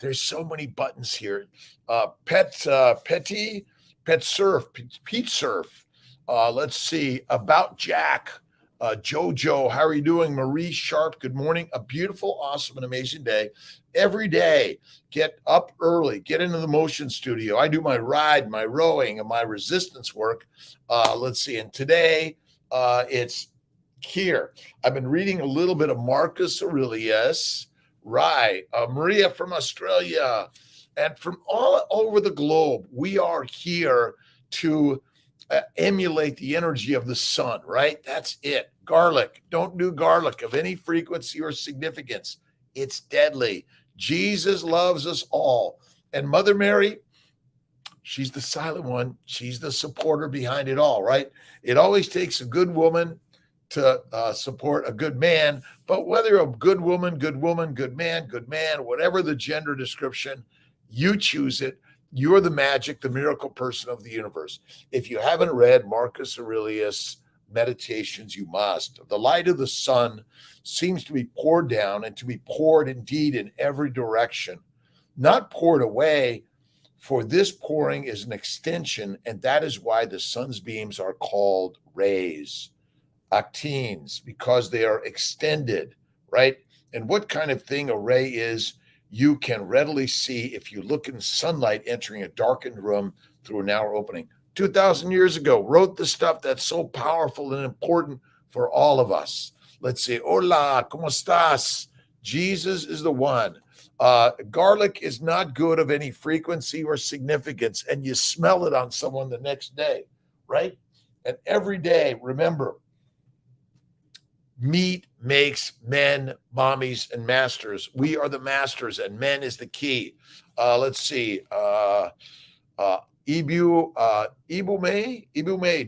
There's so many buttons here. Pet Surf, Pete Surf. Let's see. About Jack. Jojo, how are you doing? Marie Sharp, good morning. A beautiful, awesome, and amazing day. Every day, get up early, get into the motion studio. I do my ride, my rowing, and my resistance work. Let's see. And today, it's here. I've been reading a little bit of Marcus Aurelius. Right. Maria from Australia and from all over the globe. We are here to emulate the energy of the sun, right? That's it. Garlic. Don't do garlic of any frequency or significance. It's deadly. Jesus loves us all. And Mother Mary, she's the silent one. She's the supporter behind it all, right? It always takes a good woman to support a good man, but whether a good woman, good man, whatever the gender description, you choose it. You're the magic, the miracle person of the universe. If you haven't read Marcus Aurelius' Meditations, you must. The light of the sun seems to be poured down and to be poured indeed in every direction, not poured away, for this pouring is an extension, and that is why the sun's beams are called rays. Actines, because they are extended, right? And what kind of thing a ray is, you can readily see if you look in sunlight entering a darkened room through a narrow opening. 2,000 years ago, wrote the stuff that's so powerful and important for all of us. Let's see. Hola, ¿cómo estás? Jesus is the one. Garlic is not good of any frequency or significance, and you smell it on someone the next day, right? And every day, remember, meat makes men, mommies, and masters. We are the masters, and men is the key. Let's see. Ibume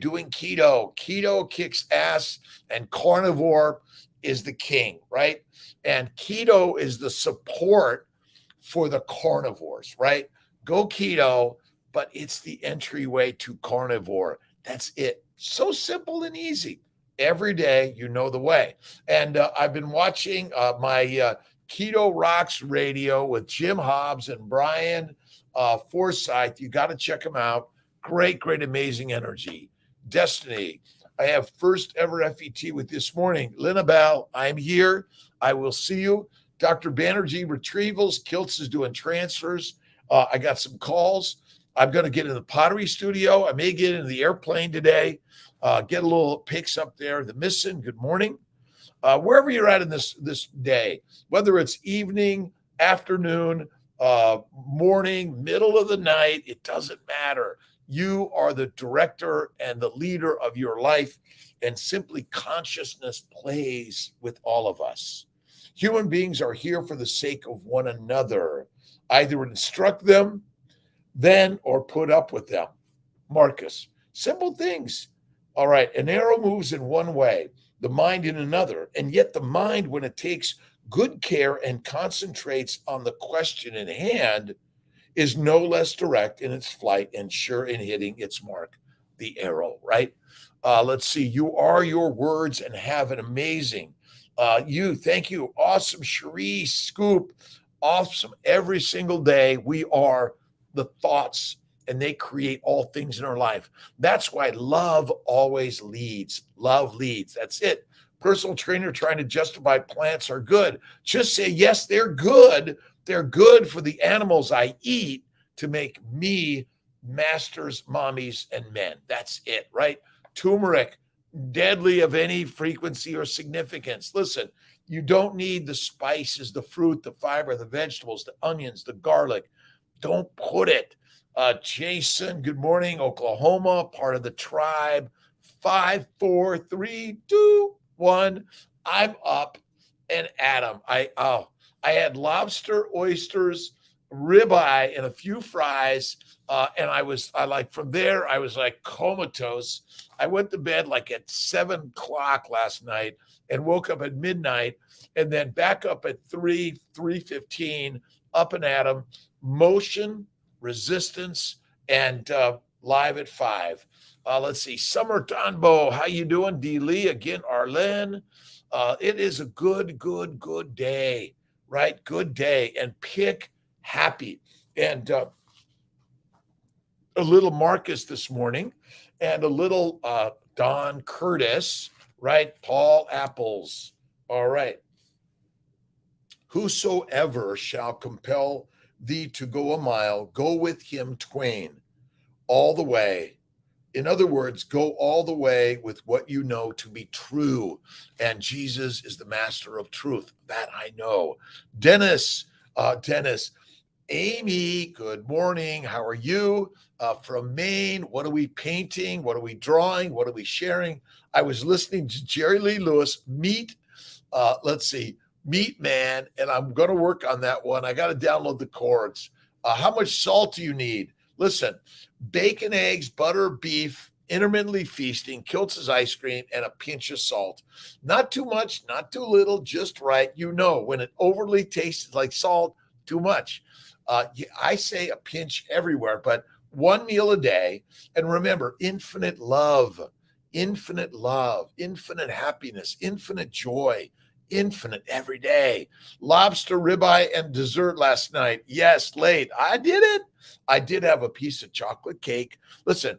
doing keto. Keto kicks ass, and carnivore is the king, right? And keto is the support for the carnivores, right? Go keto, but it's the entryway to carnivore. That's it. So simple and easy. Every day, you know the way. And I've been watching my Keto Rocks radio with Jim Hobbs and Brian Forsyth. You got to check them out. Great, amazing energy. Destiny. I have first ever FET with this morning. Lina Bell, I'm here. I will see you. Dr. Banerjee, retrievals. Kiltz is doing transfers. I got some calls. I'm going to get in the pottery studio. I may get in the airplane today. Get a little pics up there. The missing, good morning. Wherever you're at in this day, whether it's evening, afternoon, morning, middle of the night, it doesn't matter. You are the director and the leader of your life, and simply consciousness plays with all of us. Human beings are here for the sake of one another. Either instruct them, then, or put up with them. Marcus, simple things. All right, an arrow moves in one way, the mind in another, and yet the mind, when it takes good care and concentrates on the question in hand, is no less direct in its flight and sure in hitting its mark, the arrow, right? Let's see, you are your words and have an amazing, thank you, awesome, Cherie, Scoop, awesome, every single day, we are the thoughts, and they create all things in our life. That's why love always leads. Love leads. That's it. Personal trainer trying to justify plants are good. Just say, yes, they're good. They're good for the animals I eat to make me masters, mommies, and men. That's it, right? Turmeric, deadly of any frequency or significance. Listen, you don't need the spices, the fruit, the fiber, the vegetables, the onions, the garlic. Don't put it. Jason, good morning, Oklahoma, part of the tribe. 5, 4, 3, 2, 1. I'm up and Adam. I had lobster, oysters, ribeye, and a few fries. And from there, I was like comatose. I went to bed like at 7 o'clock last night and woke up at midnight, and then back up at 3:15, up and at 'em. Motion, resistance, and live at 5. Let's see. Summer Tanbo, how you doing? D. Lee, again, Arlen. It is a good day, right? Good day. And pick happy. And a little Marcus this morning and a little Don Curtis, right? Paul Apples. All right. Whosoever shall compel thee to go a mile, go with him twain all the way. In other words, go all the way with what you know to be true. And Jesus is the master of truth. That I know. Dennis, Amy, good morning. How are you? From Maine. What are we painting? What are we drawing? What are we sharing? I was listening to Jerry Lee Lewis, Meat Man, and I'm going to work on that one. I got to download the chords. How much salt do you need? Listen, bacon, eggs, butter, beef, intermittently feasting, Kiltz's ice cream, and a pinch of salt. Not too much, not too little, just right. You know, when it overly tastes like salt, too much. I say a pinch everywhere, but one meal a day. And remember, infinite love, infinite happiness, infinite joy, infinite every day. Lobster ribeye and dessert last night. Yes, late. I did it. I did have a piece of chocolate cake. Listen,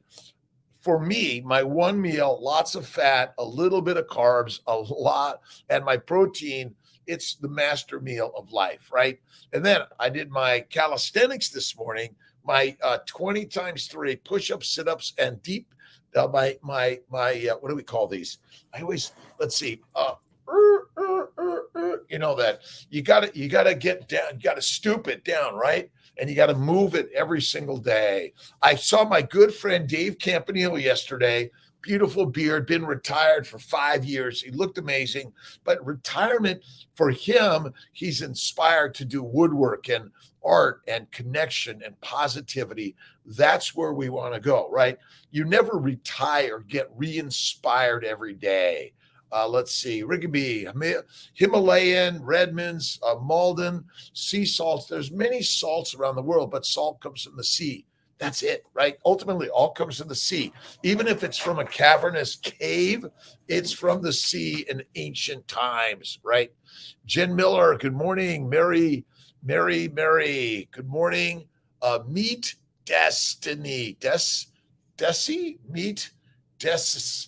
for me, my one meal, lots of fat, a little bit of carbs, a lot, and my protein, it's the master meal of life, right? And then I did my calisthenics this morning, my 20 times 3 push-ups, sit-ups, and deep, my what do we call these? I always, let's see, you know that you gotta get down, you gotta stoop it down, right? And you got to move it every single day. I saw my good friend Dave Campanile yesterday. Beautiful beard, been retired for 5 years. He looked amazing, but retirement for him, he's inspired to do woodwork and art and connection and positivity. That's where we want to go, right? You never retire, get re-inspired every day. Let's see, Rigby, Himalayan, Redmonds, Malden, sea salts. There's many salts around the world, but salt comes from the sea. That's it, right? Ultimately, all comes from the sea. Even if it's from a cavernous cave, it's from the sea in ancient times, right? Jen Miller, good morning. Mary, good morning. Meet Destiny. Meet Des.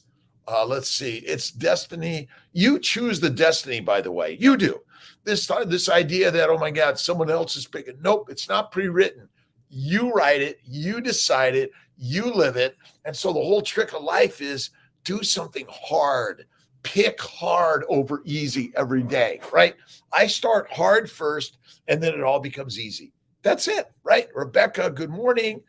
Let's see. It's destiny. You choose the destiny, by the way. You do. This idea that, oh my God, someone else is picking. Nope, it's not pre-written. You write it. You decide it. You live it. And so the whole trick of life is do something hard. Pick hard over easy every day, right? I start hard first, and then it all becomes easy. That's it, right? Rebecca, good morning.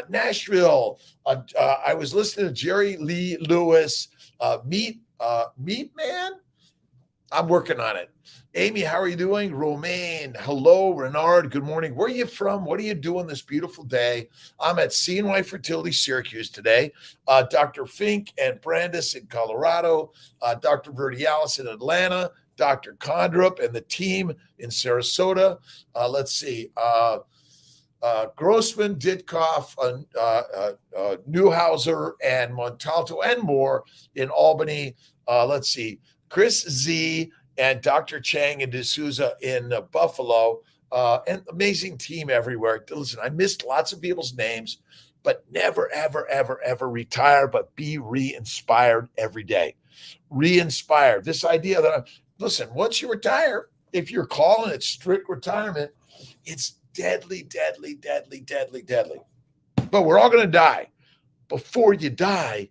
Nashville. I was listening to Jerry Lee Lewis. Meat Man. I'm working on it. Amy, how are you doing? Romaine, hello. Renard, good morning. Where are you from? What are you doing this beautiful day? I'm at CNY Fertility, Syracuse today. Dr. Fink and Brandis in Colorado. Dr. Vertialis in Atlanta. Dr. Condrup and the team in Sarasota. Let's see. Grossman, Ditkoff, Newhauser, and Montalto, and more in Albany. Let's see, Chris Z and Dr. Chang and D'Souza in Buffalo, and amazing team everywhere. Listen, I missed lots of people's names, but never, ever, ever, ever retire, but be re-inspired every day. Re-inspired. This idea that, listen, once you retire, if you're calling it strict retirement, it's deadly. But we're all going to die. Before you die,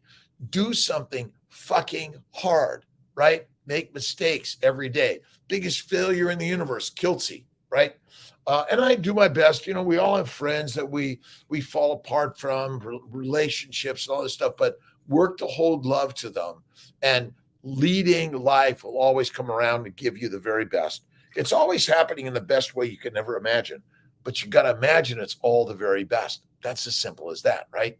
do something fucking hard, right? Make mistakes every day. Biggest failure in the universe, Kiltzy, right? And I do my best. You know, we all have friends that we fall apart from, relationships and all this stuff, but work to hold love to them. And leading life will always come around and give you the very best. It's always happening in the best way you can never imagine. But you got to imagine it's all the very best. That's as simple as that, right?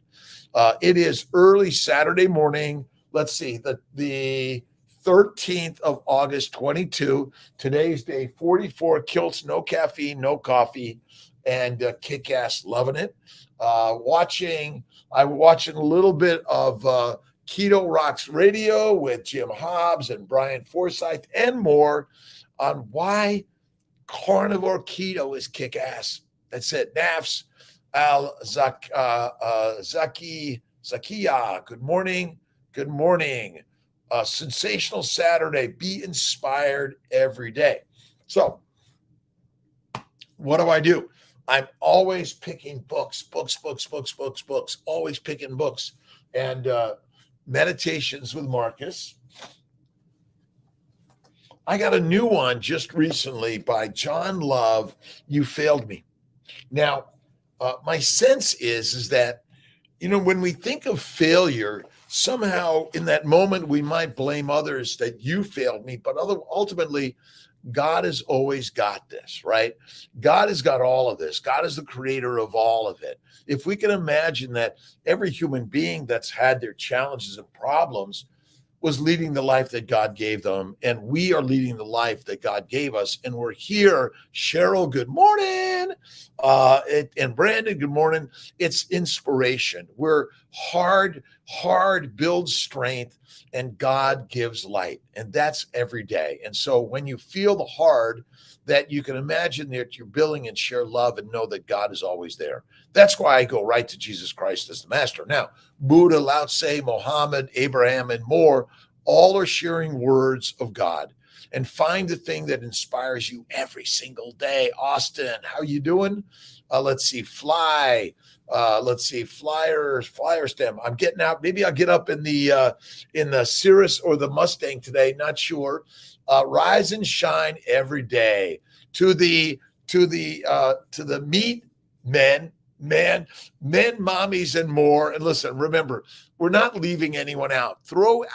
It is early Saturday morning. Let's see, the 13th of August, 22. Today's day 44. Kiltz, no caffeine, no coffee, and kick-ass, loving it. I'm watching a little bit of Keto Rocks Radio with Jim Hobbs and Brian Forsyth and more on why carnivore keto is kick-ass. That's it. Nafs Zakia. Good morning. Good morning. Sensational Saturday. Be inspired every day. So, what do? I'm always picking books, always picking books. And Meditations with Marcus. I got a new one just recently by John Love, You Failed Me. Now, my sense is that, when we think of failure, somehow in that moment we might blame others that you failed me, but ultimately God has always got this, right? God has got all of this. God is the creator of all of it. If we can imagine that every human being that's had their challenges and problems was leading the life that God gave them, and we are leading the life that God gave us, and we're here. Cheryl, good morning. And Brandon, good morning. It's inspiration. We're hard builds strength, and God gives light, and that's every day. And so when you feel the hard, that you can imagine that you're building and share love and know that God is always there. That's why I go right to Jesus Christ as the master. Now, Buddha, Lao Tse, Mohammed, Abraham, and more, all are sharing words of God. And find the thing that inspires you every single day. Austin, how you doing? Let's see, fly. Let's see, flyer stem. I'm getting out. Maybe I'll get up in the Cirrus or the Mustang today. Not sure. Rise and shine every day. To the meat men, mommies, and more. And listen, remember, we're not leaving anyone out. Throw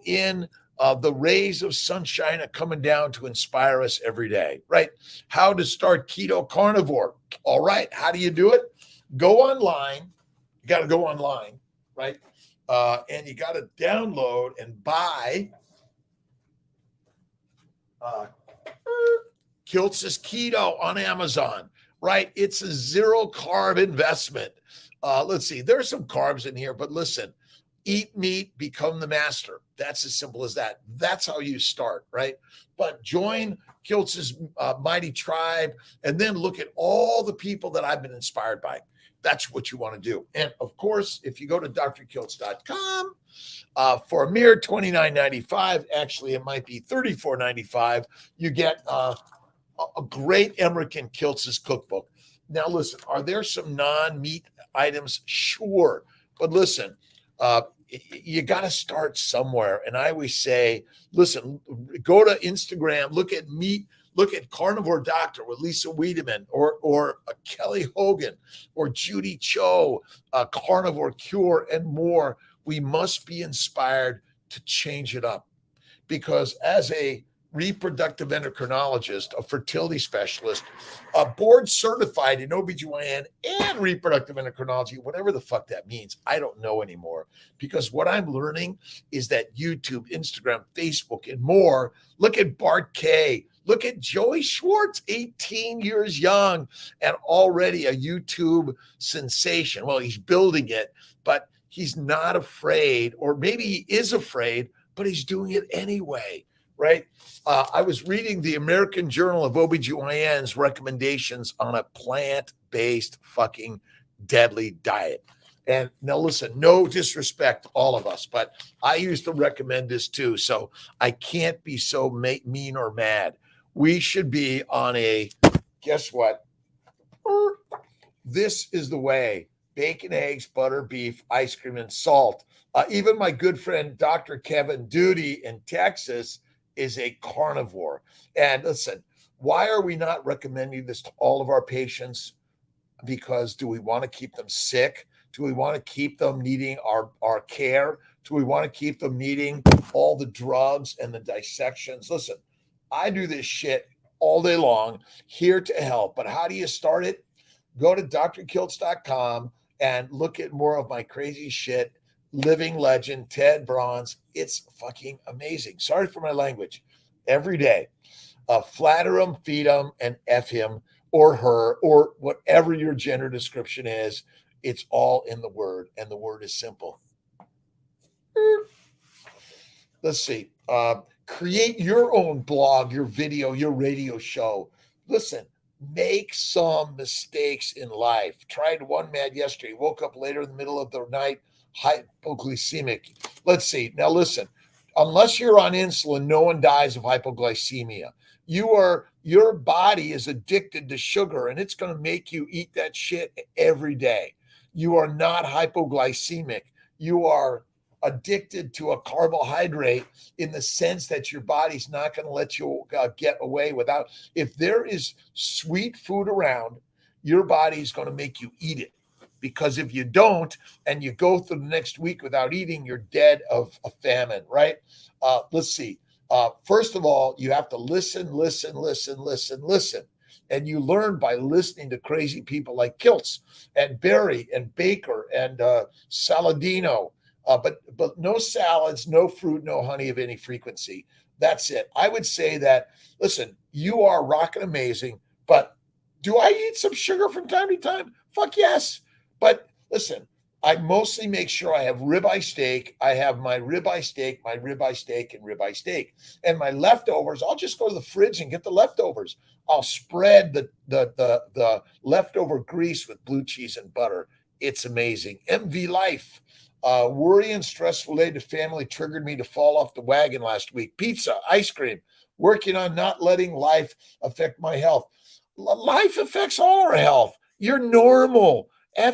in the rays of sunshine are coming down to inspire us every day, right? How to start keto carnivore. All right. How do you do it? Go online. You got to go online, right? And you got to download and buy Kiltz's Keto on Amazon, right? It's a zero carb investment. Let's see, there's some carbs in here, but listen, eat meat, become the master. That's as simple as that. That's how you start, right? But join Kiltz's mighty tribe and then look at all the people that I've been inspired by. That's what you want to do. And of course, if you go to drkiltz.com, for a mere $29.95, actually it might be $34.95, you get a great Emmerich and Kiltz's cookbook. Now listen, are there some non-meat items? Sure. But listen, you got to start somewhere. And I always say, listen, go to Instagram, look at meat, look at Carnivore Doctor with Lisa Wiedemann or Kelly Hogan or Judy Cho, Carnivore Cure, and more. We must be inspired to change it up, because as a reproductive endocrinologist, a fertility specialist, a board certified in OBGYN and reproductive endocrinology, whatever the fuck that means, I don't know anymore. Because what I'm learning is that YouTube, Instagram, Facebook, and more, look at Bart K. Look at Joey Schwartz, 18 years young and already a YouTube sensation. Well, he's building it, but he's not afraid, or maybe he is afraid, but he's doing it anyway. Right? I was reading the American Journal of OBGYN's recommendations on a plant-based fucking deadly diet. And now listen, no disrespect to all of us, but I used to recommend this too. So I can't be so mean or mad. We should be on a, guess what? This is the way. Bacon, eggs, butter, beef, ice cream, and salt. Even my good friend, Dr. Kevin Duty in Texas, is a carnivore. And listen, why are we not recommending this to all of our patients? Because do we want to keep them sick? Do we want to keep them needing our care? Do we want to keep them needing all the drugs and the dissections? Listen, I do this shit all day long, here to help. But how do you start it? Go to drkiltz.com and look at more of my crazy shit. Living legend, Ted Bronze. It's fucking amazing. Sorry for my language. Every day, flatter him, feed him, and F him or her or whatever your gender description is. It's all in the word, and the word is simple. Let's see. Create your own blog, your video, your radio show. Listen, Make some mistakes in life. Tried one man yesterday, woke up later in the middle of the night, hypoglycemic. Let's see. Now listen, unless you're on insulin, no one dies of hypoglycemia. Your body is addicted to sugar and it's going to make you eat that shit every day. You are not hypoglycemic. You are addicted to a carbohydrate in the sense that your body's not going to let you get away without. If there is sweet food around, your body's going to make you eat it, because if you don't and you go through the next week without eating, you're dead of a famine, right? Let's see. First of all, you have to listen. And you learn by listening to crazy people like Kiltz and Barry and Baker and Saladino. But no salads, no fruit, no honey of any frequency. That's it. I would say that, listen, you are rocking amazing, but do I eat some sugar from time to time? Fuck yes. But listen, I mostly make sure I have ribeye steak. I have my ribeye steak, and ribeye steak. And my leftovers, I'll just go to the fridge and get the leftovers. I'll spread the leftover grease with blue cheese and butter. It's amazing. MV Life. Worry and stress related to family triggered me to fall off the wagon last week. Pizza, ice cream, working on not letting life affect my health. Life affects all our health. You're normal.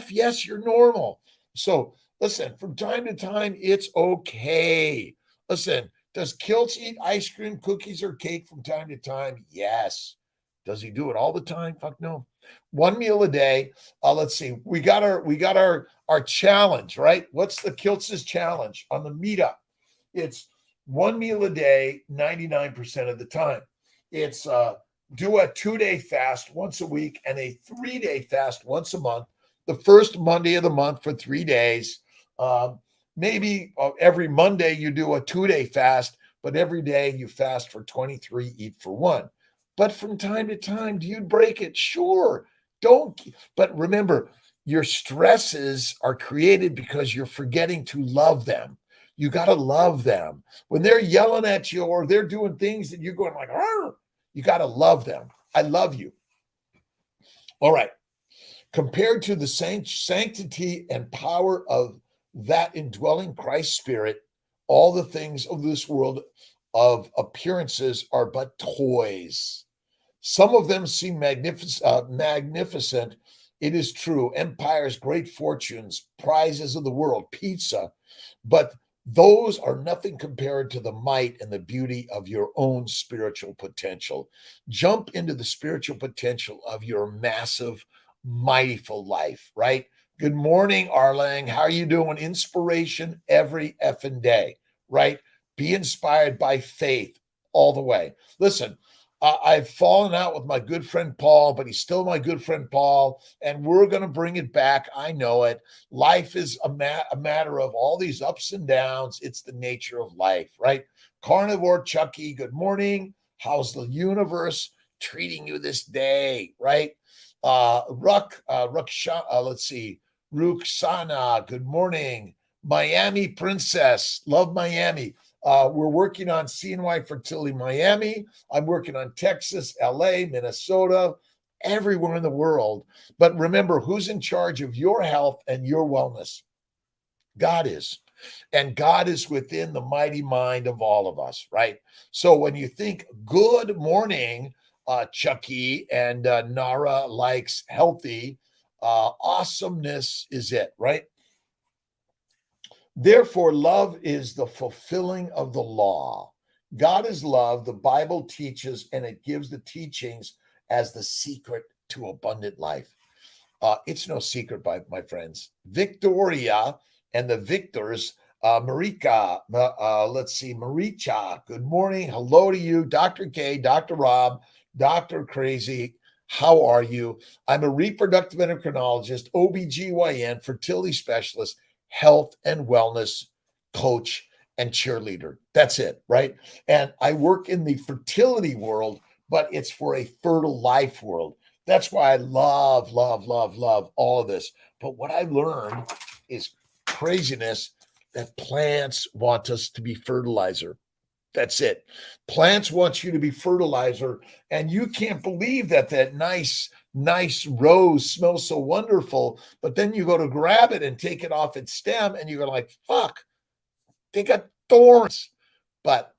Yes, you're normal. So listen, from time to time, it's okay. Listen, does Kiltz eat ice cream, cookies, or cake from time to time? Yes. Does he do it all the time? Fuck no. One meal a day. Let's see. We got our challenge, right? What's the Kiltz's challenge on the meetup? It's one meal a day, 99% of the time. It's do a 2-day fast once a week and a 3-day fast once a month. The first Monday of the month for 3 days. Maybe every Monday you do a 2-day fast, but every day you fast for 23, eat for 1. But from time to time, do you break it? Sure. Don't. But remember, your stresses are created because you're forgetting to love them. You got to love them. When they're yelling at you or they're doing things that you're going like, oh, you got to love them. I love you. All right. Compared to the sanctity and power of that indwelling Christ spirit, all the things of this world of appearances are but toys. Some of them seem magnificent. It is true. Empires, great fortunes, prizes of the world, pizza. But those are nothing compared to the might and the beauty of your own spiritual potential. Jump into the spiritual potential of your massive, mightyful life, right? Good morning, Arlang. How are you doing? Inspiration every effing day, right? Be inspired by faith all the way. Listen, I've fallen out with my good friend Paul, but he's still my good friend Paul, and we're going to bring it back. I know it. Life is a matter of all these ups and downs. It's the nature of life, right? Carnivore Chucky, good morning. How's the universe treating you this day, right? Let's see. Ruxana, good morning. Miami Princess, love Miami. We're working on CNY Fertility Miami. I'm working on Texas, LA, Minnesota, everywhere in the world. But remember, who's in charge of your health and your wellness? God is. And God is within the mighty mind of all of us, right? So when you think good morning, Chucky and Nara likes healthy, awesomeness is it, right? Therefore, love is the fulfilling of the law. God is love, the Bible teaches, and it gives the teachings as the secret to abundant life. It's no secret, my friends. Victoria and the victors, Marika, let's see, Maricha, good morning. Hello to you, Dr. K, Dr. Rob, Dr. Crazy. How are you? I'm a reproductive endocrinologist, OBGYN, fertility specialist, health and wellness coach, and cheerleader. That's it, right? And I work in the fertility world, but it's for a fertile life world. That's why I love all of this. But what I learned is craziness that plants want us to be fertilizer. That's it. Plants want you to be fertilizer, and you can't believe that nice rose smells so wonderful, but then you go to grab it and take it off its stem, and you're like, fuck, they got thorns. But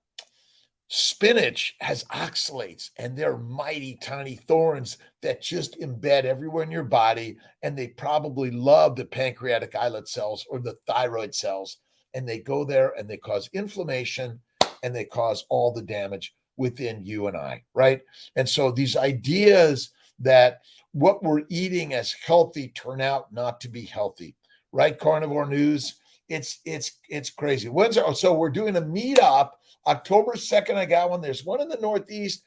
spinach has oxalates, and they're mighty tiny thorns that just embed everywhere in your body, and they probably love the pancreatic islet cells or the thyroid cells, and they go there and they cause inflammation, and they cause all the damage within you and I, right? And so these ideas that what we're eating as healthy turn out not to be healthy, right? Carnivore News, it's crazy. So we're doing a meetup October 2nd. I got one. There's one in the Northeast.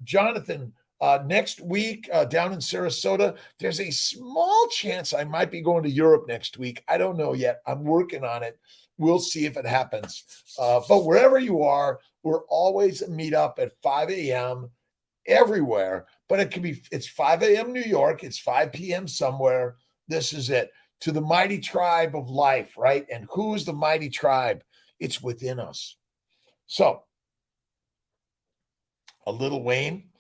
Jonathan, next week down in Sarasota. There's a small chance I might be going to Europe next week. I don't know yet. I'm working on it. We'll see if it happens. But wherever you are, we're always a meetup at 5 a.m. everywhere. But it's 5 a.m. New York. It's 5 p.m. somewhere. This is it. To the mighty tribe of life, right? And who's the mighty tribe? It's within us. So, a little Wayne.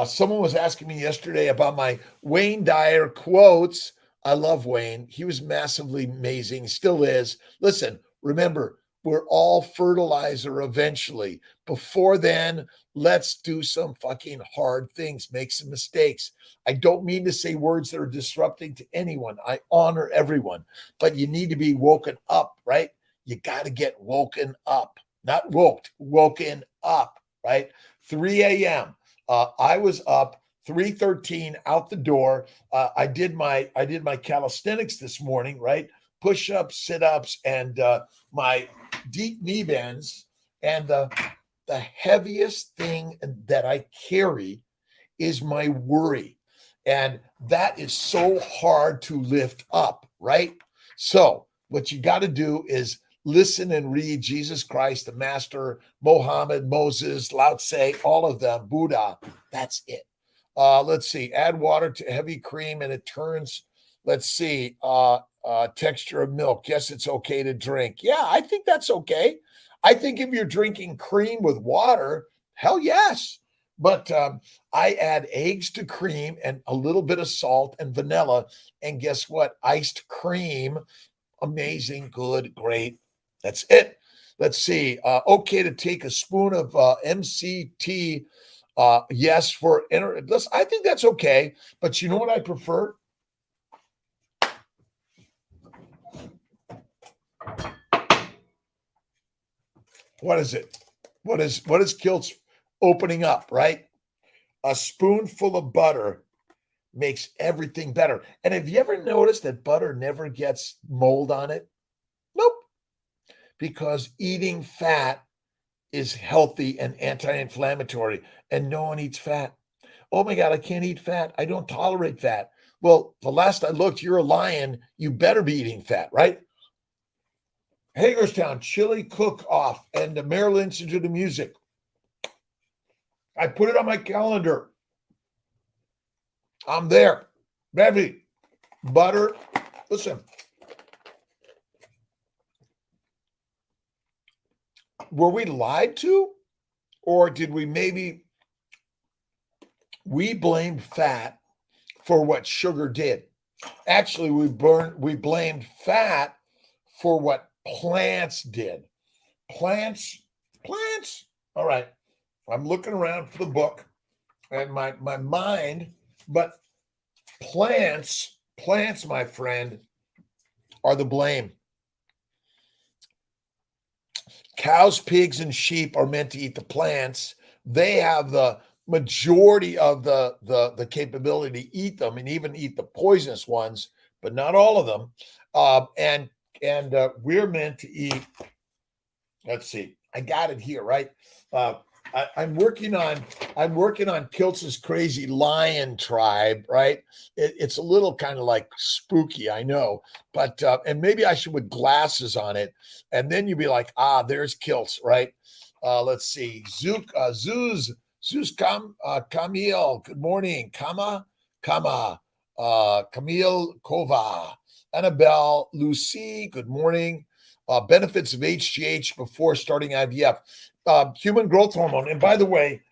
Someone was asking me yesterday about my Wayne Dyer quotes. I love Wayne. He was massively amazing, still is. Listen, remember, we're all fertilizer eventually. Before then, let's do some fucking hard things, make some mistakes. I don't mean to say words that are disrupting to anyone. I honor everyone, but you need to be woken up, right? You got to get woken up, not woken up, right? 3 a.m. I was up 3:13 out the door. I did my calisthenics this morning, right? Push-ups, sit-ups, and my deep knee bends. And the heaviest thing that I carry is my worry. And that is so hard to lift up, right? So what you got to do is listen and read Jesus Christ, the Master, Mohammed, Moses, Lao Tse, all of them, Buddha. That's it. Let's see. Add water to heavy cream and it turns, let's see, texture of milk. Yes, it's okay to drink. Yeah, I think that's okay. I think if you're drinking cream with water, hell yes. But I add eggs to cream and a little bit of salt and vanilla. And guess what? Iced cream. Amazing, good, great. That's it. Let's see. Okay to take a spoon of MCT. Yes, for listen, I think that's okay. But you know what I prefer? What is it? What is Kiltz opening up, right? A spoonful of butter makes everything better. And have you ever noticed that butter never gets mold on it? Nope. Because eating fat is healthy and anti-inflammatory, and no one eats fat. Oh my God, I can't eat fat. I don't tolerate fat. Well, the last I looked, you're a lion. You better be eating fat, right? Hagerstown Chili Cook-Off and the Maryland Institute of Music. I put it on my calendar. I'm there. Bevy, butter. Listen. Were we lied to? Or did we blamed fat for what sugar did? Actually, we blamed fat for what plants did. Plants. All right. I'm looking around for the book and my mind, but plants, my friend, are the blame. Cows, pigs, and sheep are meant to eat the plants. They have the majority of the capability to eat them and even eat the poisonous ones, but not all of them. And we're meant to eat. Let's see. I got it here, right? I'm working on Kiltz's crazy lion tribe, right? It's a little kind of like spooky, I know, but and maybe I should put glasses on it, and then you'd be like, there's Kiltz, right? Let's see, Zeus Camille, good morning, Kama, Camille Kova, Annabelle, Lucy, good morning. benefits of HGH before starting IVF, human growth hormone. And by the way,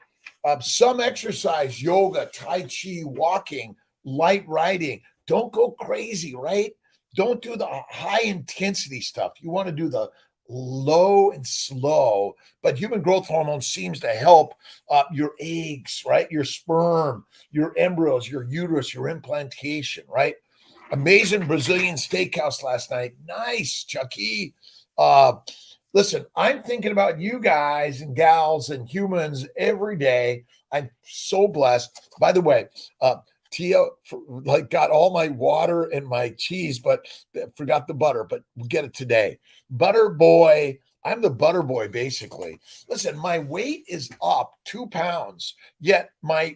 some exercise, yoga, Tai Chi, walking, light riding. Don't go crazy, right? Don't do the high intensity stuff. You want to do the low and slow, but human growth hormone seems to help your eggs, right? Your sperm, your embryos, your uterus, your implantation, right? Amazing Brazilian steakhouse last night. Nice, Chucky. Listen, I'm thinking about you guys and gals and humans every day. I'm so blessed. By the way, Tia got all my water and my cheese, but forgot the butter, but we'll get it today. Butter boy. I'm the butter boy, basically. Listen, my weight is up 2 pounds, yet now,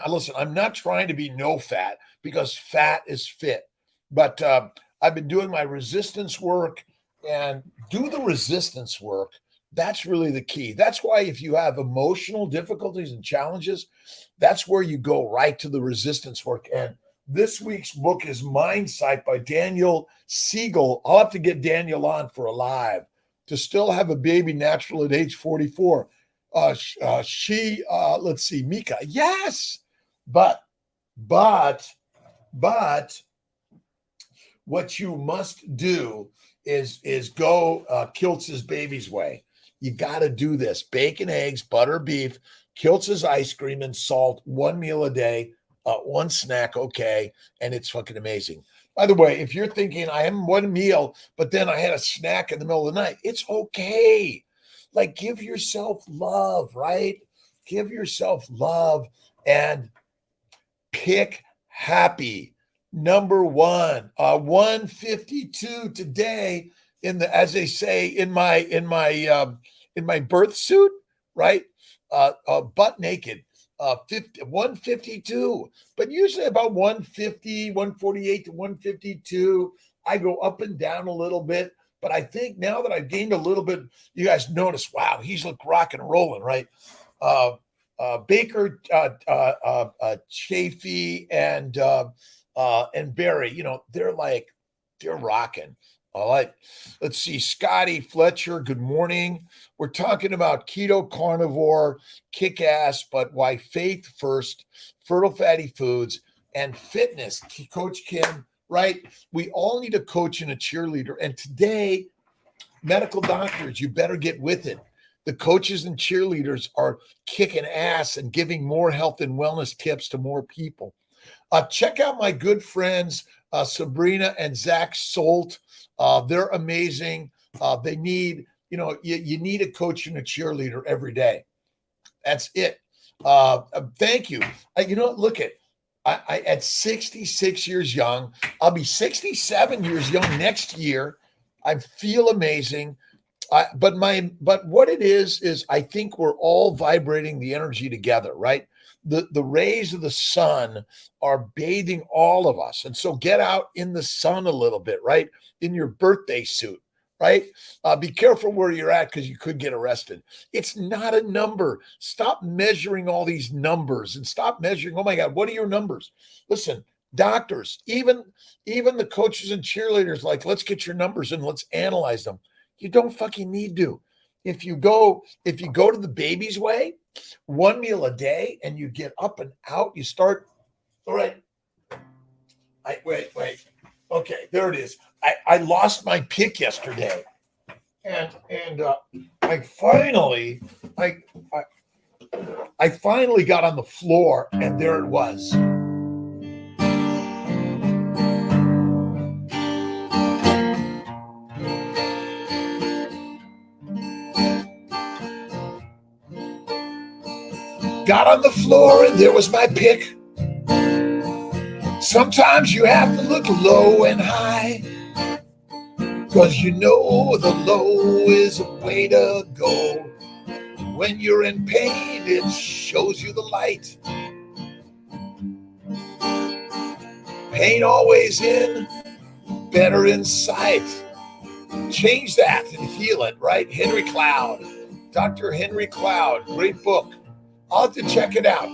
listen, I'm not trying to be no fat because fat is fit, but I've been doing my resistance work, and do the resistance work. That's really the key. That's why if you have emotional difficulties and challenges, that's where you go right to the resistance work. And this week's book is Mind Sight by Daniel Siegel. I'll have to get Daniel on for a live. To still have a baby natural at age 44. Let's see, Mika. Yes. But what you must do is go Kiltz's baby's way. You got to do this. Bacon, eggs, butter, beef, Kiltz's ice cream and salt, 1 meal a day, one snack, okay, and it's fucking amazing. By the way, if you're thinking I am 1 meal, but then I had a snack in the middle of the night, it's okay. Like, give yourself love, right? Give yourself love and pick happy. Number one, 152 today as they say, in my birth suit, right? Butt naked, 152, but usually about 150, 148 to 152. I go up and down a little bit, but I think now that I've gained a little bit, you guys notice, wow, he's rock and rolling, right? Baker, Chafee, and Barry, they're rocking. All right. Let's see. Scotty Fletcher, good morning. We're talking about keto carnivore, kick ass, but why faith first, fertile fatty foods, and fitness. Coach Kim, right? We all need a coach and a cheerleader. And today, medical doctors, you better get with it. The coaches and cheerleaders are kicking ass and giving more health and wellness tips to more people. Check out my good friends, Sabrina and Zach Solt. They're amazing. They need, you need a coach and a cheerleader every day. That's it. Thank you. Look at 66 years young. I'll be 67 years young next year. I feel amazing. But what it is I think we're all vibrating the energy together, right? The rays of the sun are bathing all of us. And so get out in the sun a little bit, right? In your birthday suit, right? Be careful where you're at because you could get arrested. It's not a number. Stop measuring all these numbers and stop measuring, oh my God, what are your numbers? Listen, doctors, even the coaches and cheerleaders, let's get your numbers and let's analyze them. You don't fucking need to. If you go to the baby's way, 1 meal a day, and you get up and out, you start. All right. Wait. Okay, there it is. I lost my pick yesterday, and I finally got on the floor, and there it was. Got on the floor and there was my pick. Sometimes you have to look low and high, 'cause the low is a way to go. When you're in pain, it shows you the light. Pain always in, better in sight. Change that and heal it, right? Henry Cloud, Dr. Henry Cloud, great book. I'll have to check it out.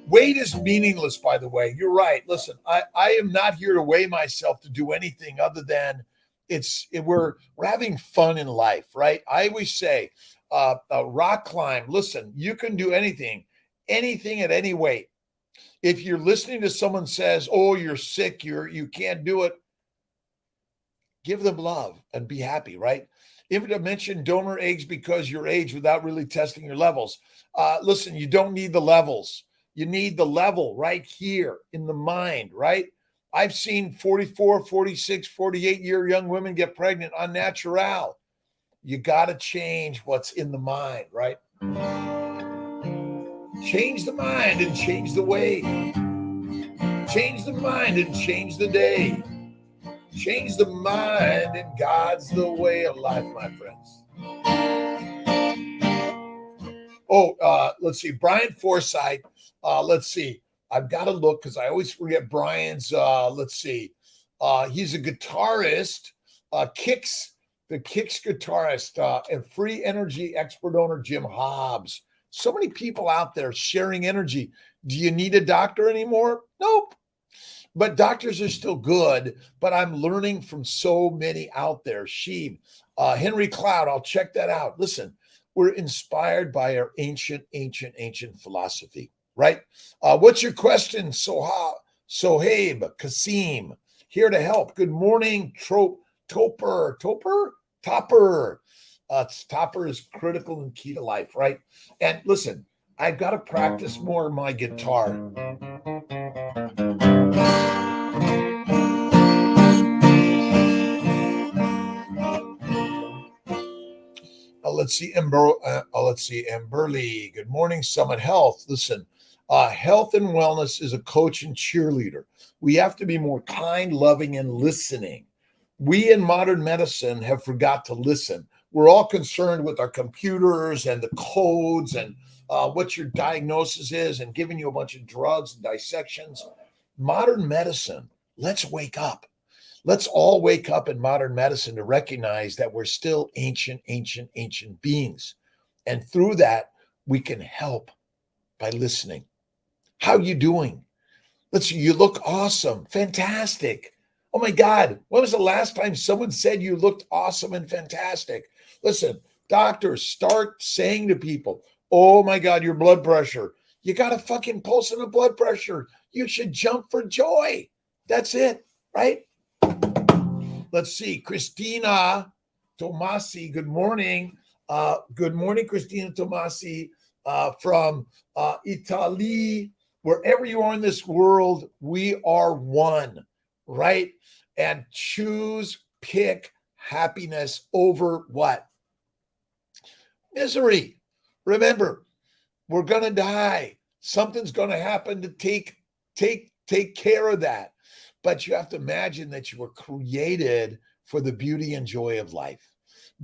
Weight is meaningless, by the way. You're right. Listen, I am not here to weigh myself to do anything other than we're having fun in life, right? I always say, rock climb. Listen, you can do anything at any weight. If you're listening to someone says, "Oh, you're sick, you can't do it," give them love and be happy, right? If to mention donor eggs because your age without really testing your levels. Listen, you don't need the levels. You need the level right here in the mind, right? I've seen 44, 46, 48-year young women get pregnant unnatural. You got to change what's in the mind, right? Change the mind and change the way. Change the mind and change the day. Change the mind and God's the way of life, my friends. Let's see. Brian Forsythe. Let's see. I've got to look because I always forget Brian's. Let's see. He's a guitarist, the Kicks guitarist, and free energy expert owner, Jim Hobbs. So many people out there sharing energy. Do you need a doctor anymore? Nope. But doctors are still good, but I'm learning from so many out there. Sheeb, Henry Cloud, I'll check that out. Listen, we're inspired by our ancient philosophy, right? What's your question, Sohaib Kasim? Here to help. Good morning, Topper. Topper is critical and key to life, right? And listen, I've got to practice more my guitar. Let's see, Emberly. Good morning, Summit Health. Listen, health and wellness is a coach and cheerleader. We have to be more kind, loving, and listening. We in modern medicine have forgot to listen. We're all concerned with our computers and the codes and what your diagnosis is and giving you a bunch of drugs and dissections. Modern medicine, let's wake up. Let's all wake up in modern medicine to recognize that we're still ancient beings. And through that, we can help by listening. How you doing? You look awesome. Fantastic. Oh my God. When was the last time someone said you looked awesome and fantastic? Listen, doctors, start saying to people, oh my God, your blood pressure. You got a fucking pulse and a blood pressure. You should jump for joy. That's it, right? Let's see. Christina Tomasi, good morning. Good morning, Christina Tomasi from Italy. Wherever you are in this world, we are one, right? And pick happiness over what? Misery. Remember, we're going to die. Something's going to happen to take care of that. But you have to imagine that you were created for the beauty and joy of life.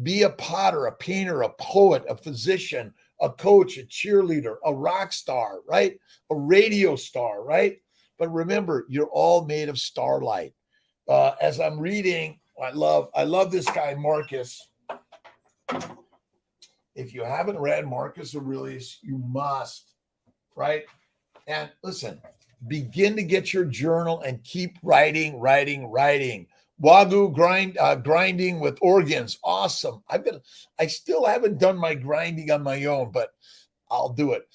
Be a potter, a painter, a poet, a physician, a coach, a cheerleader, a rock star, right? A radio star, right? But remember, you're all made of starlight. As I'm reading, I love this guy, Marcus. If you haven't read Marcus Aurelius, you must, right? And listen, begin to get your journal and keep writing. Wagyu grinding with organs. Awesome. I still haven't done my grinding on my own, but I'll do it.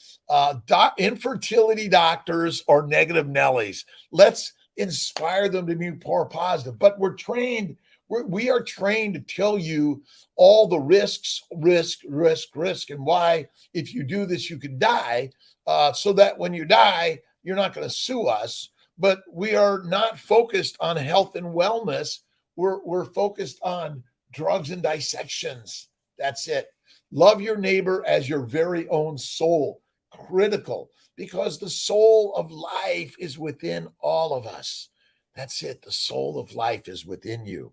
Infertility doctors or negative Nellies. Let's inspire them to be more positive. But we are trained to tell you all the risks, and why if you do this, you could die. So that when you die, you're not going to sue us. But we are not focused on health and wellness. We're focused on drugs and dissections. That's it. Love your neighbor as your very own soul. Critical, because the soul of life is within all of us. That's it. The soul of life is within you.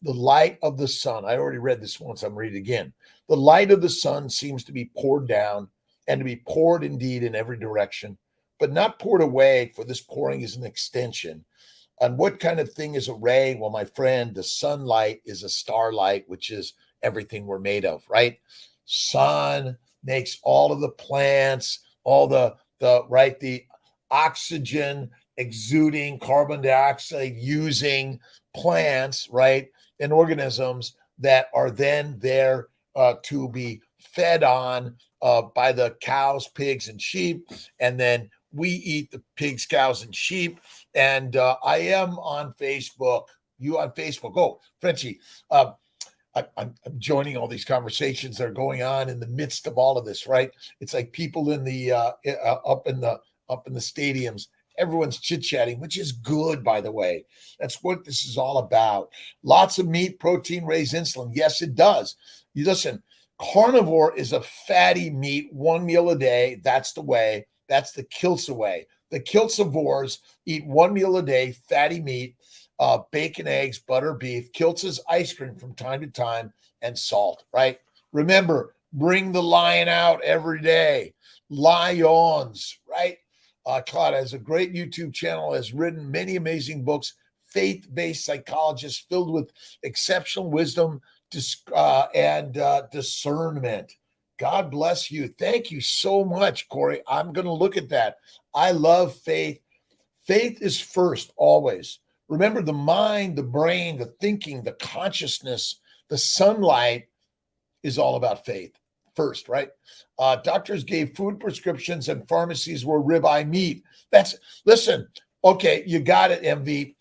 The light of the sun. I already read this once. I'm reading it again. The light of the sun seems to be poured down and to be poured indeed in every direction, but not poured away, for this pouring is an extension. And what kind of thing is a ray? Well, my friend, the sunlight is a starlight, which is everything we're made of, right? Sun makes all of the plants, all the oxygen exuding carbon dioxide using plants, right, and organisms that are then there to be fed on by the cows, pigs, and sheep. And then we eat the pigs, cows, and sheep. And I am on Facebook. You on Facebook? Oh, Frenchie, I'm joining all these conversations that are going on in the midst of all of this, right? It's like people in the up in the stadiums. Everyone's chit-chatting, which is good, by the way. That's what this is all about. Lots of meat, protein, raise insulin. Yes, it does. You listen, carnivore is a fatty meat, one meal a day. That's the way. That's the Kiltz way. The Kiltzivores eat one meal a day, fatty meat, bacon, eggs, butter, beef, Kiltz's ice cream from time to time, and salt, right? Remember, bring the lion out every day. Lions, right? Claude has a great YouTube channel, has written many amazing books, faith-based psychologist filled with exceptional wisdom and discernment. God bless you. Thank you so much, Corey. I'm going to look at that. I love faith. Faith is first, always. Remember, the mind, the brain, the thinking, the consciousness, the sunlight is all about faith first, right? Doctors gave food prescriptions and pharmacies were ribeye meat. Listen, okay, you got it, MV.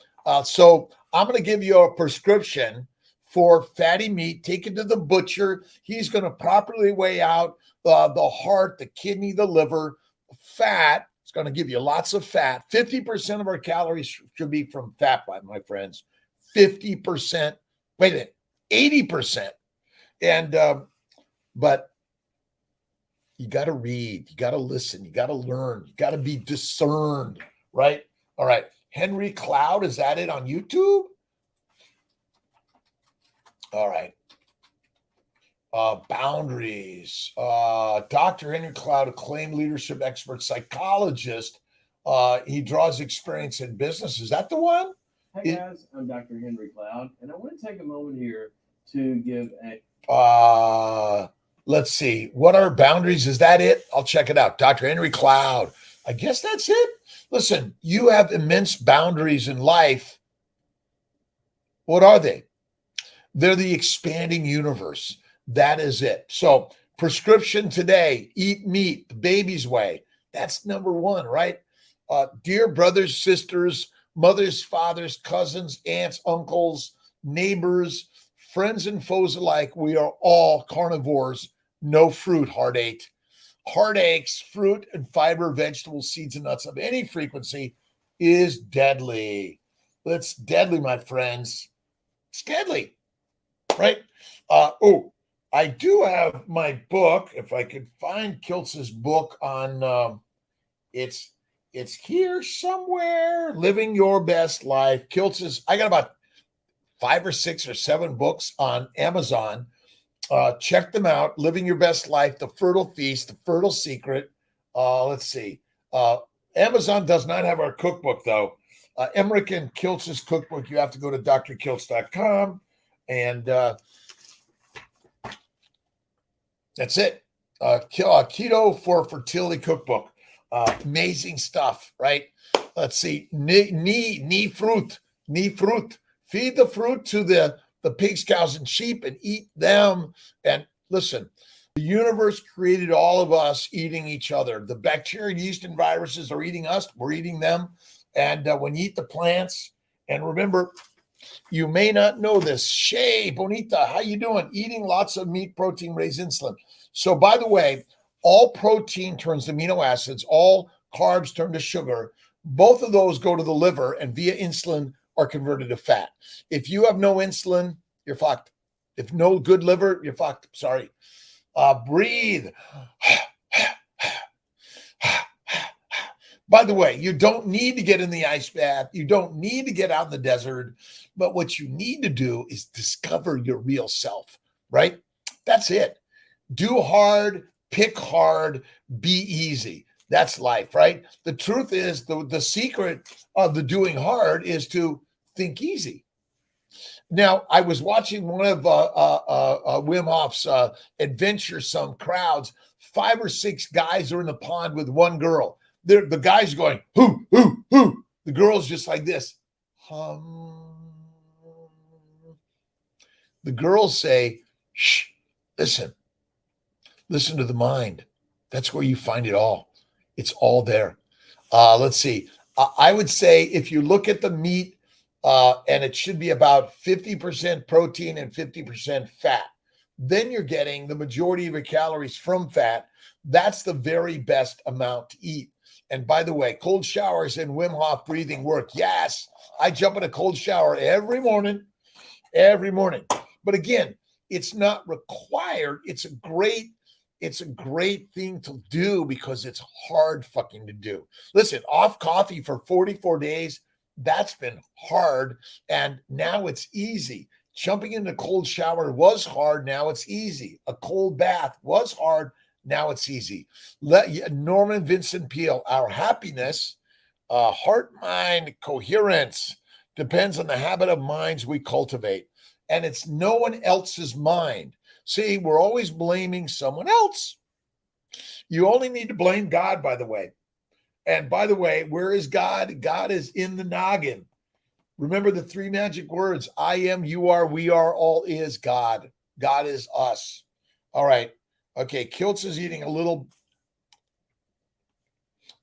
So I'm going to give you a prescription for fatty meat. Take it to the butcher. He's going to properly weigh out the heart, the kidney, the liver, fat. It's going to give you lots of fat. 50% of our calories should be from fat, my friends. 50%. Wait a minute, 80%. And but you got to read, you got to listen, you got to learn, you got to be discerned, right? All right. Henry Cloud, is that it on YouTube? All right. Boundaries. Dr. Henry Cloud, acclaimed leadership expert, psychologist. He draws experience in business. Is that the one? Hey guys, I'm Dr. Henry Cloud, and I want to take a moment here to give let's see. What are boundaries? Is that it? I'll check it out. Dr. Henry Cloud. I guess that's it. Listen, you have immense boundaries in life. What are they? They're the expanding universe. That is it. So prescription today, eat meat, the baby's way. That's number one, right? Dear brothers, sisters, mothers, fathers, cousins, aunts, uncles, neighbors, friends and foes alike, we are all carnivores. No fruit, heartache. Heartaches, fruit and fiber, vegetables, seeds and nuts of any frequency is deadly. It's deadly, my friends. It's deadly, right? I do have my book. If I could find Kiltz's book on, it's here somewhere. Living Your Best Life. Kiltz's. I got about 5 or 6 or 7 books on Amazon. Check them out. Living Your Best Life, The Fertile Feast, The Fertile Secret. Let's see. Amazon does not have our cookbook, though. Emmerich and Kiltz's cookbook, you have to go to drkiltz.com. And that's it. Keto for Fertility cookbook. Amazing stuff, right? Let's see. Knee fruit. Feed the fruit to the pigs, cows, and sheep and eat them. And listen, the universe created all of us eating each other. The bacteria, yeast, and viruses are eating us. We're eating them. And when you eat the plants, and remember, you may not know this. Shay, Bonita, how you doing? Eating lots of meat, protein, raise insulin. So by the way, all protein turns to amino acids. All carbs turn to sugar. Both of those go to the liver and via insulin are converted to fat. If you have no insulin, you're fucked. If no good liver, you're fucked. Sorry. Breathe. By the way, you don't need to get in the ice bath. You don't need to get out in the desert. But what you need to do is discover your real self, right? That's it. Do hard, pick hard, be easy. That's life, right? The truth is the secret of the doing hard is to think easy. Now, I was watching one of Wim Hof's adventuresome crowds. 5 or 6 guys are in the pond with one girl. The guy's going, hoo. The The girl's just like this. The girls say, shh, listen to the mind. That's where you find it all. It's all there. Let's see. I would say if you look at the meat, and it should be about 50% protein and 50% fat, then you're getting the majority of your calories from fat. That's the very best amount to eat. And by the way, cold showers and Wim Hof breathing work. Yes, I jump in a cold shower every morning. But again, it's not required. It's a great thing to do because it's hard fucking to do. Listen, off coffee for 44 days, that's been hard. And now it's easy. Jumping into a cold shower was hard. Now it's easy. A cold bath was hard. Now it's easy. Norman Vincent Peale, our happiness, heart, mind, coherence depends on the habit of minds we cultivate. And it's no one else's mind. See, we're always blaming someone else. You only need to blame God, by the way. And by the way, where is God? God is in the noggin. Remember the three magic words: I am, you are, we are, all is God. God is us. All right. Okay. Kiltz is eating a little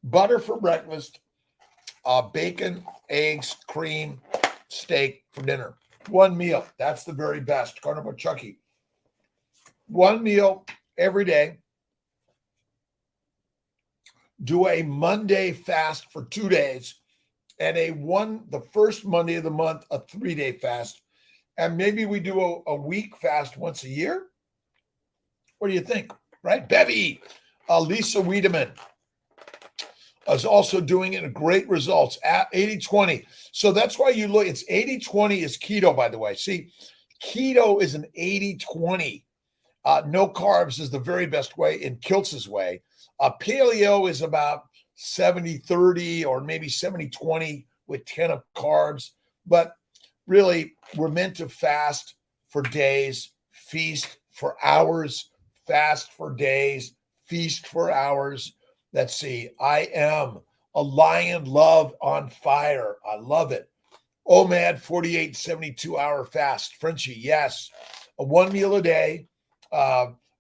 butter for breakfast, bacon, eggs, cream, steak for dinner. One meal. That's the very best. Carnivore Chucky. One meal every day. Do a Monday fast for 2 days, and the first Monday of the month, a 3-day fast. And maybe we do a week fast once a year. What do you think? Right? Bevy, Lisa Wiedemann is also doing it. Great results at 80-20. So that's why you look, it's 80-20 is keto, by the way. See, keto is an 80-20. No carbs is the very best way in Kiltz's way. Paleo is about 70-30 or maybe 70-20 with 10 of carbs. But really, we're meant to fast for days, feast for hours, fast for days, feast for hours. Let's see. I am a lion, love on fire. I love it. OMAD 48, 72-hour fast. Frenchie, yes. One meal a day.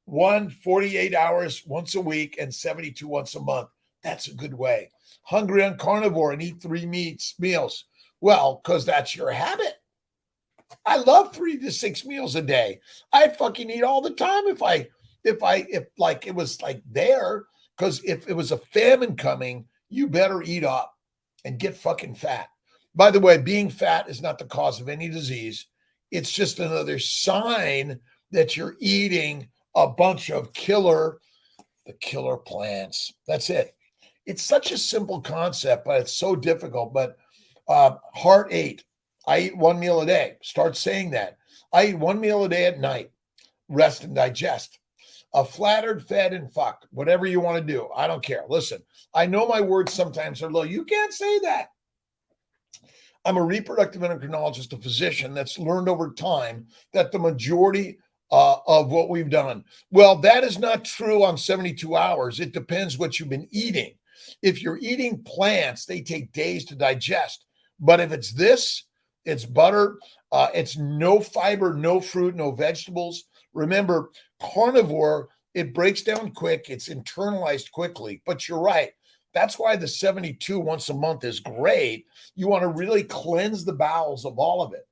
48 hours once a week and 72 once a month. That's a good way. Hungry on carnivore and eat 3 meals. Well, because that's your habit. I love 3 to 6 meals a day. I fucking eat all the time if it was like there, because if it was a famine coming, you better eat up and get fucking fat. By the way, being fat is not the cause of any disease. It's just another sign that you're eating a bunch of killer plants. That's it. It's such a simple concept, but it's so difficult. But Heart 8, I eat 1 meal a day. Start saying that. I eat 1 meal a day at night. Rest and digest. Flattered, fed, and fucked. Whatever you want to do. I don't care. Listen, I know my words sometimes are low. You can't say that. I'm a reproductive endocrinologist, a physician that's learned over time that the majority of what we've done. Well, that is not true on 72 hours. It depends what you've been eating. If you're eating plants, they take days to digest. But if it's this, it's butter, it's no fiber, no fruit, no vegetables. Remember, carnivore, it breaks down quick. It's internalized quickly. But you're right. That's why the 72 once a month is great. You want to really cleanse the bowels of all of it.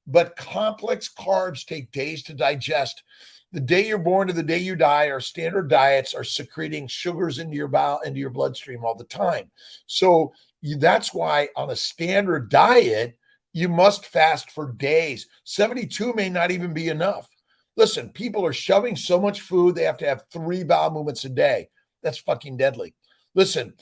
But complex carbs take days to digest. The day you're born to the day you die, our standard diets are secreting sugars into your bowel, into your bloodstream all the time. So that's why on a standard diet, you must fast for days. 72 may not even be enough. Listen, people are shoving so much food, they have to have 3 bowel movements a day. That's fucking deadly. Listen,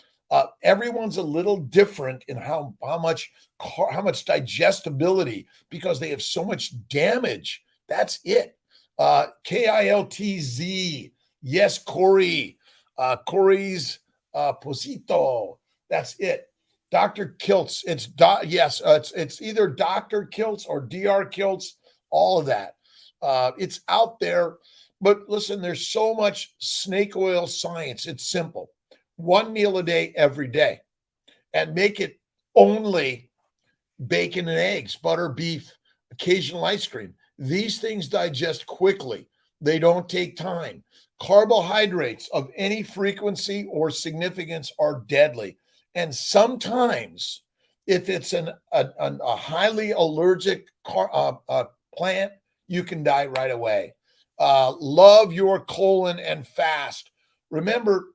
everyone's a little different in how much digestibility, because they have so much damage. That's it. Kiltz. Yes, Corey. Corey's Posito. That's it. Dr. Kiltz. It's either Dr. Kiltz or Dr. Kiltz. All of that. It's out there. But listen, there's so much snake oil science. It's simple. 1 meal a day every day, and make it only bacon and eggs, butter, beef, occasional ice cream. These things digest quickly. They don't take time. Carbohydrates of any frequency or significance are deadly. And sometimes, if it's a highly allergic plant, you can die right away. Love your colon and fast. Remember,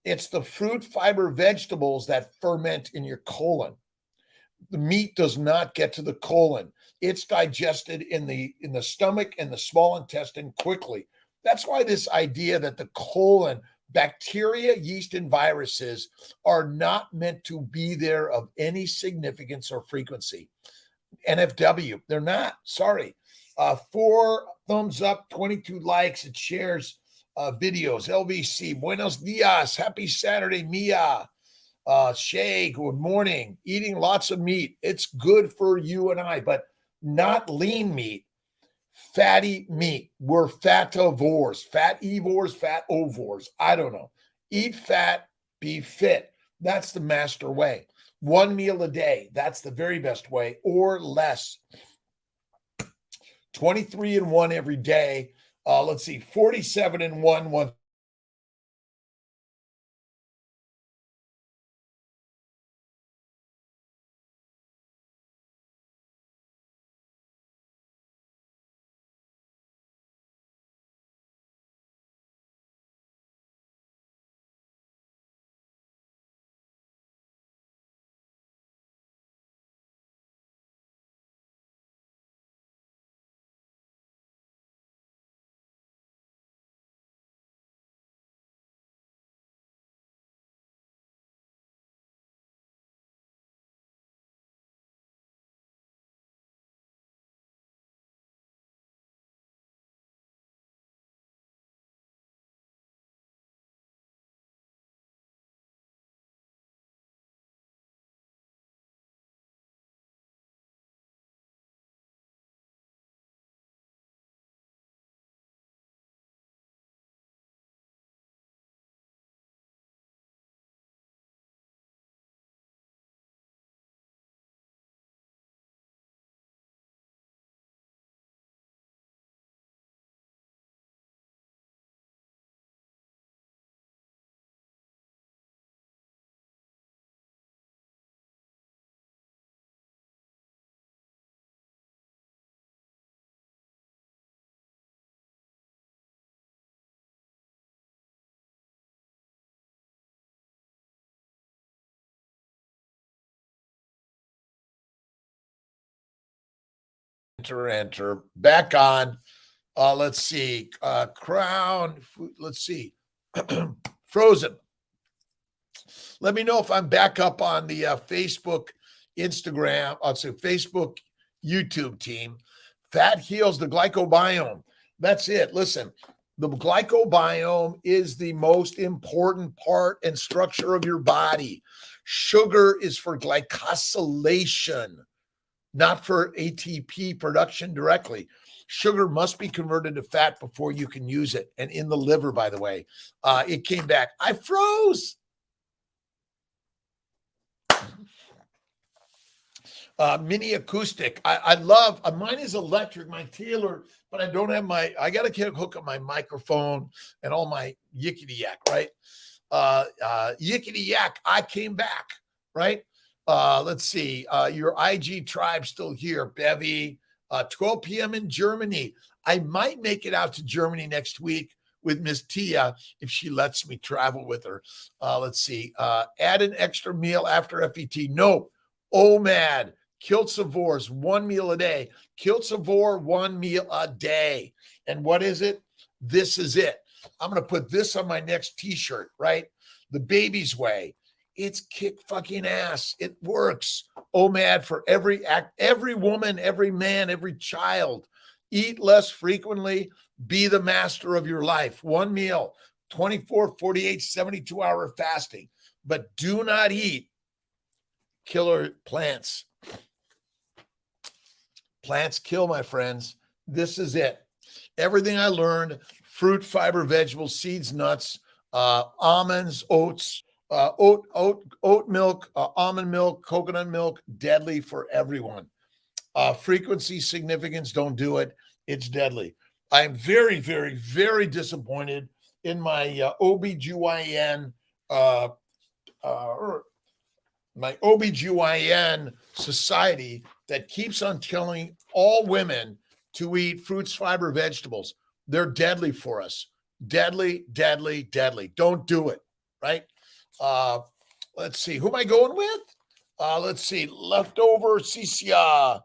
it's the fruit, fiber, vegetables that ferment in your colon. The meat does not get to the colon. It's digested in the stomach and the small intestine quickly. That's why this idea that the colon, bacteria, yeast, and viruses are not meant to be there of any significance or frequency. NFW, they're not. Sorry. 4 thumbs up, 22 likes, it shares videos. LVC, buenos dias, happy Saturday, Mia. Shay, good morning. Eating lots of meat. It's good for you and I, but not lean meat, fatty meat. We're fativores, fativores, fatovores. I don't know. Eat fat, be fit. That's the master way. 1 meal a day. That's the very best way, or less. 23 and 1 every day. Let's see, 47 and 1. Enter. Back on. Let's see. Crown. Let's see. Frozen. Let me know if I'm back up on the Facebook, Instagram, Facebook, YouTube team. Fat heals the glycobiome. That's it. Listen, the glycobiome is the most important part and structure of your body. Sugar is for glycosylation, not for ATP production directly. Sugar must be converted to fat before you can use it. And in the liver, by the way, it came back. I froze. Mini acoustic. I love, mine is electric, my Taylor, but I don't have I got to hook up my microphone and all my yickety yak, right? Yickety yak, I came back, right? Let's see. Your IG tribe still here, Bevy. 12 p.m. in Germany. I might make it out to Germany next week with Miss Tia if she lets me travel with her. Let's see. Add an extra meal after FET. No. OMAD. Kiltzivores, 1 meal a day. Kiltzivore, 1 meal a day. And what is it? This is it. I'm going to put this on my next t-shirt, right? The baby's way. It's kick fucking ass. It works. OMAD for every woman, every man, every child. Eat less frequently. Be the master of your life. 1 meal, 24, 48, 72-hour fasting. But do not eat killer plants. Plants kill, my friends. This is it. Everything I learned, fruit, fiber, vegetables, seeds, nuts, almonds, oats, Oat milk, almond milk, coconut milk, deadly for everyone. Frequency, significance, don't do it. It's deadly. I am very, very, very disappointed in my OBGYN, my OBGYN society that keeps on telling all women to eat fruits, fiber, vegetables. They're deadly for us. Deadly, deadly, deadly. Don't do it, right? Let's see. Who am I going with? Let's see. Leftover CCA.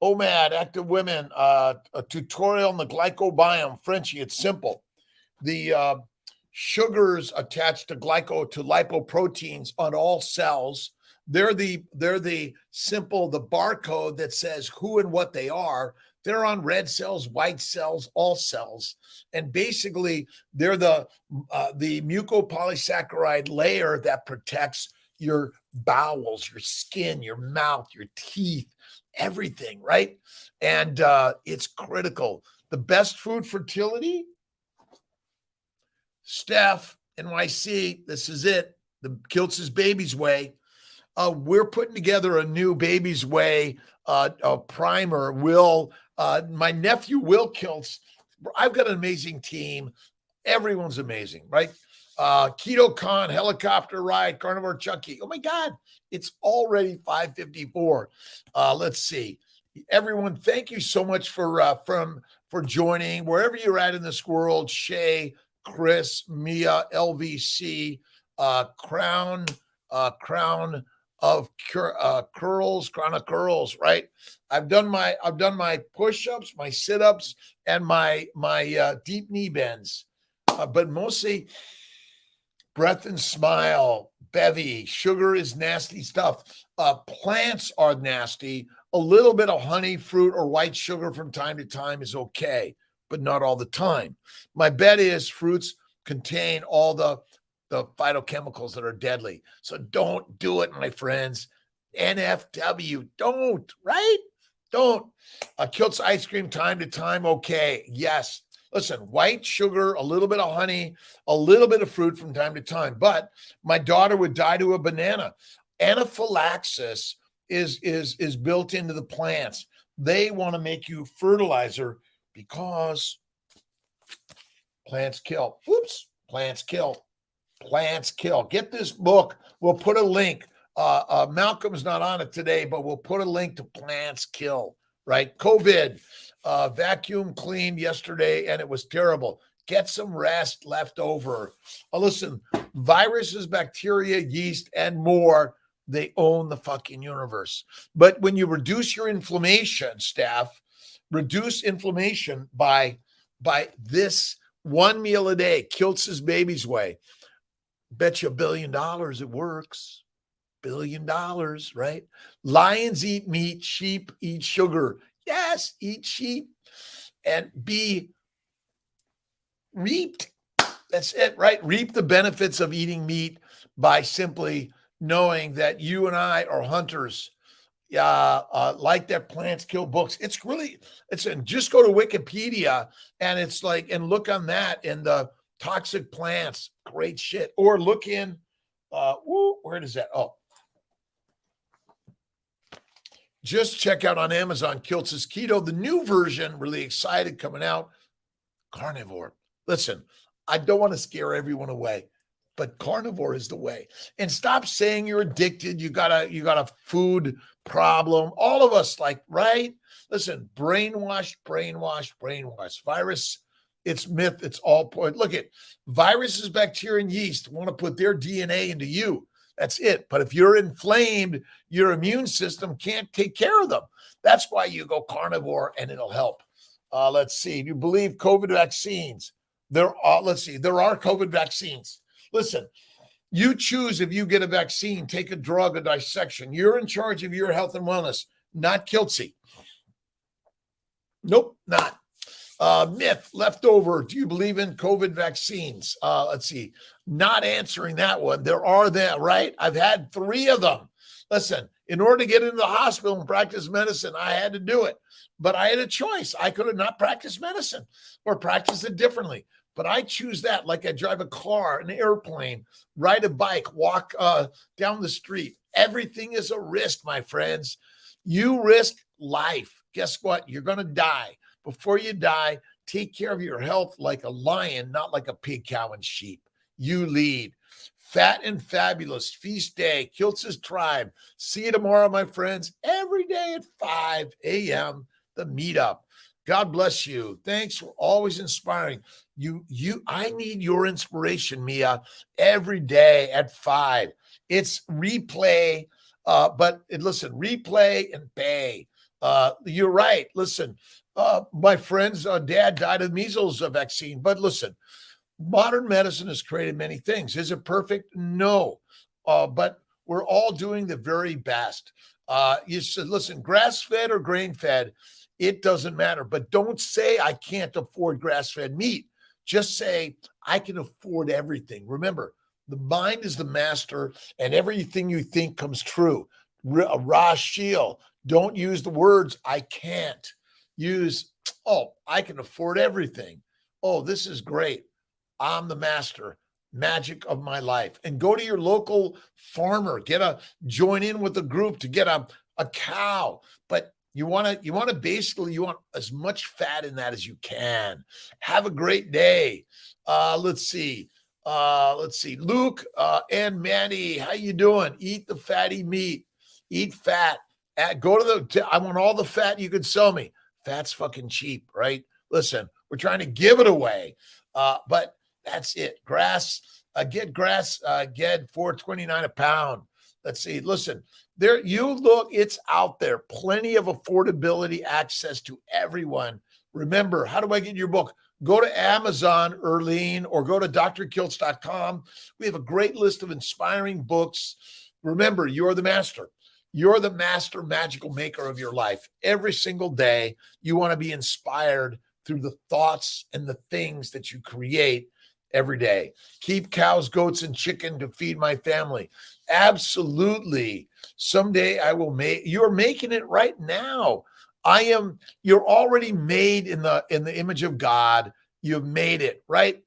OMAD, Active Women, a tutorial on the Glycobiome. Frenchie, it's simple. The sugars attached to lipoproteins on all cells. They're the simple, the barcode that says who and what they are. They're on red cells, white cells, all cells. And basically, they're the mucopolysaccharide layer that protects your bowels, your skin, your mouth, your teeth, everything, right? And it's critical. The best food fertility, Steph, NYC, this is it. The Kiltz's Baby's Way. We're putting together a new Baby's Way a primer. My nephew, Will Kiltz, I've got an amazing team. Everyone's amazing, right? Keto Con, helicopter ride, carnivore Chucky. Oh my God, it's already 5:54. Let's see. Everyone, thank you so much for joining. Wherever you're at in this world, Shay, Chris, Mia, LVC, Crown of Curls, right? I've done my push-ups, my sit-ups, and my deep knee bends, but mostly breath and smile, bevy. Sugar is nasty stuff. Plants are nasty. A little bit of honey, fruit, or white sugar from time to time is okay, but not all the time. My bet is fruits contain all the phytochemicals that are deadly. So don't do it, my friends. NFW, don't, right? Don't. Kiltz ice cream time to time, okay. Yes. Listen, white sugar, a little bit of honey, a little bit of fruit from time to time. But my daughter would die to a banana. Anaphylaxis is built into the plants. They want to make you fertilizer because plants kill. Whoops, plants kill. Plants kill. Get this book. We'll put a link. Malcolm's not on it today, but we'll put a link to Plants Kill, right? COVID, vacuum cleaned yesterday, and it was terrible. Get some rest left over. Listen, viruses, bacteria, yeast, and more, they own the fucking universe. But when you reduce your inflammation, staff, reduce inflammation by this one meal a day, Kiltz's Baby's Way. Bet you $1 billion it works. $1 billion, right? Lions eat meat, sheep eat sugar. Yes, eat sheep and be reaped. That's it, right? Reap the benefits of eating meat by simply knowing that you and I are hunters. Like that Plants Kill books. It's just go to Wikipedia and look on that in the toxic plants, great shit. Or look in, where does that? Oh, just check out on Amazon, Kiltz's Keto, the new version, really excited, coming out, carnivore. Listen, I don't want to scare everyone away, but carnivore is the way. And stop saying you're addicted. You got a food problem. All of us, right? Listen, brainwash. Virus, it's myth. It's all point. Look at viruses, bacteria, and yeast want to put their DNA into you. That's it. But if you're inflamed, your immune system can't take care of them. That's why you go carnivore, and it'll help. Let's see. Do you believe COVID vaccines? There are COVID vaccines. Listen, you choose if you get a vaccine, take a drug, a dissection. You're in charge of your health and wellness, not Kiltzy. Nope, not. Myth, leftover. Do you believe in COVID vaccines? Let's see. Not answering that one. There are that, right? I've had 3 of them. Listen, in order to get into the hospital and practice medicine, I had to do it. But I had a choice. I could have not practiced medicine or practiced it differently. but I choose that like I drive a car, an airplane, ride a bike, walk down the street. Everything is a risk, my friends. You risk life. Guess what? You're going to die. Before you die, take care of your health like a lion, not like a pig, cow, and sheep. You lead. Fat and Fabulous Feast Day, Kiltz's Tribe. See you tomorrow, my friends. Every day at 5 a.m., the meetup. God bless you. Thanks for always inspiring. I need your inspiration, Mia, every day at 5. It's replay, listen, replay and pay. You're right. Listen, my friend's dad died of measles vaccine, but listen, modern medicine has created many things. Is it perfect? No. But we're all doing the very best. You said, listen, grass-fed or grain-fed, it doesn't matter. But don't say I can't afford grass-fed meat. Just say I can afford everything. Remember, the mind is the master, and everything you think comes true. Rashil, don't use the words I can't. Use, I can afford everything. Oh, this is great. I'm the master, magic of my life. And go to your local farmer, join in with the group to get a cow. But you want as much fat in that as you can. Have a great day. Let's see. Luke and Manny, how you doing? Eat the fatty meat. Eat fat. I want all the fat you could sell me. Fat's fucking cheap, right? Listen, we're trying to give it away. But that's it. Grass, get $4.29 a pound. Let's see. Listen, it's out there. Plenty of affordability, access to everyone. Remember, how do I get your book? Go to Amazon, Erlene, or go to drkiltz.com. We have a great list of inspiring books. Remember, you're the master. You're the master magical maker of your life. Every single day, you want to be inspired through the thoughts and the things that you create every day. Keep cows, goats, and chicken to feed my family. Absolutely. Someday I will you're making it right now. You're already made in the image of God. You've made it, right?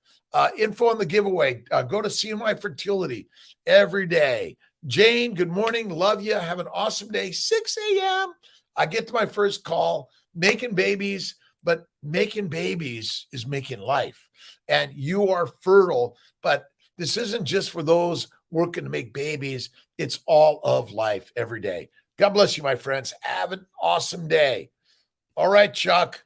Info on the giveaway. Go to CNY Fertility every day. Jane, good morning. Love you. Have an awesome day. 6 a.m. I get to my first call, making babies, but making babies is making life. And you are fertile, but this isn't just for those working to make babies. It's all of life every day. God bless you, my friends. Have an awesome day. All right, Chuck.